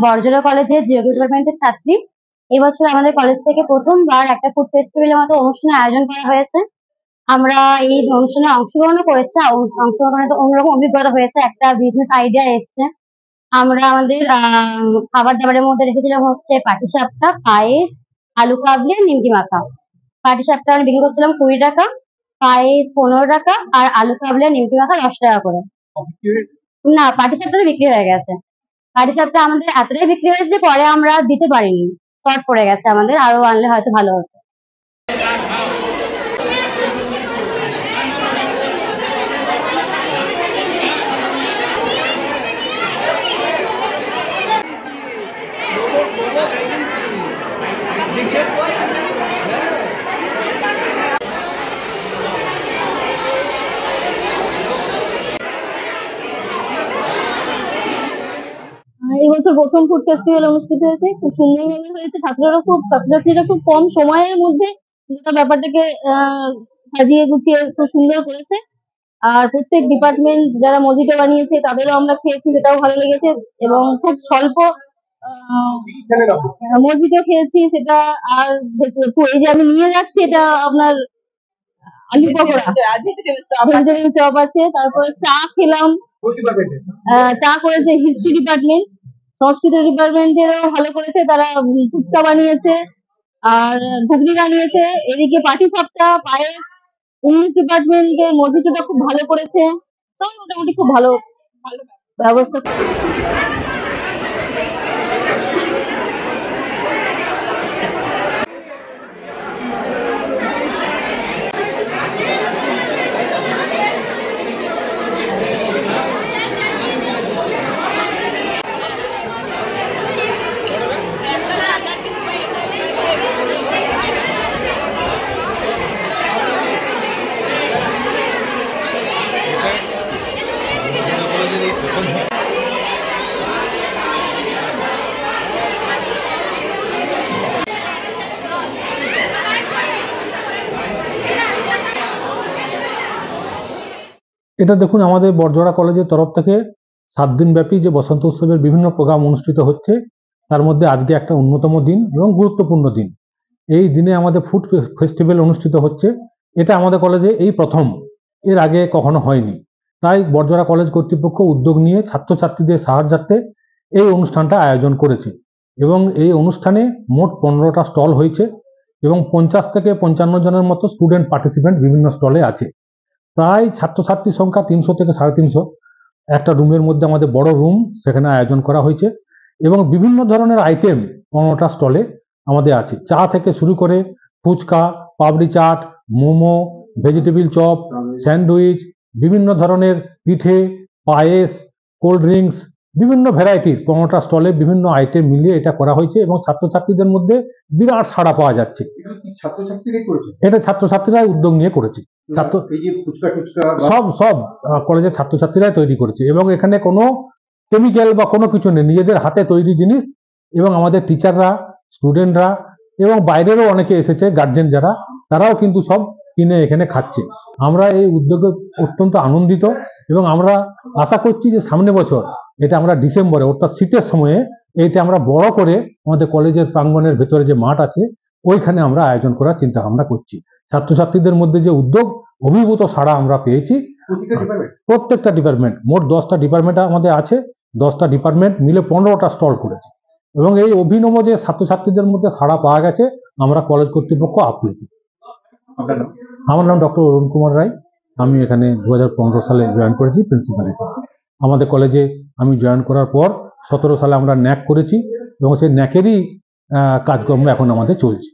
বড়জোড়া কলেজের জিওগ্রাফি ডিপার্টমেন্টের ছাত্রী। এবছর আমাদের কলেজ থেকে প্রথমবার একটা ফুড ফেস্টিভ্যালের মতো অনুষ্ঠানের আয়োজন করা হয়েছে। আমরা এই অনুষ্ঠানে অংশগ্রহণও করেছি। অংশগ্রহণে তো অন্যরকম অভিজ্ঞতা হয়েছে, একটা বিজনেস আইডিয়া এসছে। আমরা আমাদের খাবার দাবারের মধ্যে রেখেছিলাম হচ্ছে পাটিসাপটা, পায়েস, আলু কাবলি, নিমকি মাখা। পাটিসাপটা আমরা বিক্রি করছিলাম 20 টাকা, পায়েস 15 টাকা, আর আলু কাবলি আর নিমকি মাখা 10 টাকা করে। না, পাটিসাপটা বিক্রি হয়ে গেছে। পাটিসাপটা আমাদের এতটাই বিক্রি হয়েছে যে পরে আমরা দিতে পারিনি, শর্ট পড়ে গেছে আমাদের, আরো আনলে হয়তো ভালো হতো। এই বছর প্রথম ফুড ফেস্টিভ্যাল অনুষ্ঠিত হয়েছে, খুব সুন্দরভাবে হয়েছে। ছাত্রছাত্রীরা খুব কম সময়ের মধ্যে গোটা ব্যাপারটাকে সাজিয়ে গুছিয়ে খুব সুন্দর করেছে। আর প্রত্যেক ডিপার্টমেন্ট যারা মজিটো বানিয়েছে তাদেরও আমরা খেয়েছি, সেটাও ভালো লেগেছে। এবং খুব স্বল্প মজিটো খেয়েছি সেটা। আর এই যে আমি নিয়ে যাচ্ছি এটা আপনার আলু পকোড়া, ভেজিটেবল চপ আছে। তারপরে চা খেলাম, চা করেছে হিস্ট্রি ডিপার্টমেন্ট। সংস্কৃত ডিপার্টমেন্টেরও ভালো করেছে, তারা ফুচকা বানিয়েছে আর ঘুগনি বানিয়েছে। এদিকে পাটিসাপটা, পায়েস। ইংলিশ ডিপার্টমেন্টের মজিটোটা খুব ভালো করেছে। সব মোটামুটি খুব ভালো ব্যবস্থা। এটা দেখুন, আমাদের বড়জোড়া কলেজের তরফ থেকে 7 দিন ব্যাপী যে বসন্ত উৎসবের বিভিন্ন প্রোগ্রাম অনুষ্ঠিত হচ্ছে, তার মধ্যে আজকে একটা অন্যতম দিন এবং গুরুত্বপূর্ণ দিন। এই দিনে আমাদের ফুড ফেস্টিভ্যাল অনুষ্ঠিত হচ্ছে। এটা আমাদের কলেজে এই প্রথম, এর আগে কখনো হয়নি। তাই বড়জোড়া কলেজ কর্তৃপক্ষ উদ্যোগ নিয়ে ছাত্রছাত্রীদের সাহায্যার্থে এই অনুষ্ঠানটা আয়োজন করেছে। এবং এই অনুষ্ঠানে মোট 15টা স্টল হয়েছে এবং 50 থেকে 55 জনের মতো স্টুডেন্ট পার্টিসিপেন্ট বিভিন্ন স্টলে আছে। প্রায় ছাত্রছাত্রীর সংখ্যা 300 থেকে 350। একটা রুমের মধ্যে আমাদের বড় রুম, সেখানে আয়োজন করা হয়েছে এবং বিভিন্ন ধরনের আইটেম 15টা স্টলে আমাদের আছে। চা থেকে শুরু করে phuchka, papdi chaat, momo, vegetable chop, sandwich, বিভিন্ন ধরনের পিঠে, পায়েস, কোল্ড ড্রিঙ্কস, বিভিন্ন ভ্যারাইটির 15টা স্টলে বিভিন্ন আইটেম মিলিয়ে এটা করা হয়েছে এবং ছাত্রছাত্রীদের মধ্যে বিরাট সাড়া পাওয়া যাচ্ছে। এটা ছাত্রছাত্রীরাই উদ্যোগ নিয়ে করেছে। সব কলেজের ছাত্রছাত্রীরাই তৈরি করেছে এবং এখানে কোনো কেমিক্যাল বা কোনো কিছু নেই, নিজেদের হাতে তৈরি জিনিস। এবং আমাদের টিচাররা, স্টুডেন্টরা এবং বাইরেরও অনেকে এসেছে, গার্জেন যারা, তারাও কিন্তু সব কিনে এখানে খাচ্ছে। আমরা এই উদ্যোগে অত্যন্ত আনন্দিত এবং আমরা আশা করছি যে সামনে বছর এটা আমরা ডিসেম্বরে, অর্থাৎ শীতের সময়ে, এইটা আমরা বড় করে আমাদের কলেজের প্রাঙ্গণের ভেতরে যে মাঠ আছে ওইখানে আমরা আয়োজন করার চিন্তা ভাবনা করছি। ছাত্রছাত্রীদের মধ্যে যে উদ্যোগ, অভিভূত সাড়া আমরা পেয়েছি। প্রত্যেকটা ডিপার্টমেন্ট, মোট 10টা ডিপার্টমেন্ট আমাদের আছে। 10টা ডিপার্টমেন্ট মিলে 15টা স্টল করেছে এবং এই অভিনব যে ছাত্রছাত্রীদের মধ্যে সাড়া পাওয়া গেছে, আমরা কলেজ কর্তৃপক্ষ আপ্লুত। আমার নাম ডক্টর অরুণ কুমার রায়। আমি এখানে 2015 সালে জয়েন করেছি প্রিন্সিপাল হিসেবে। আমাদের কলেজে আমি জয়েন করার পর 17 সালে আমরা ন্যাক করেছি এবং সেই ন্যাকেরই কাজকর্ম এখন আমাদের চলছে।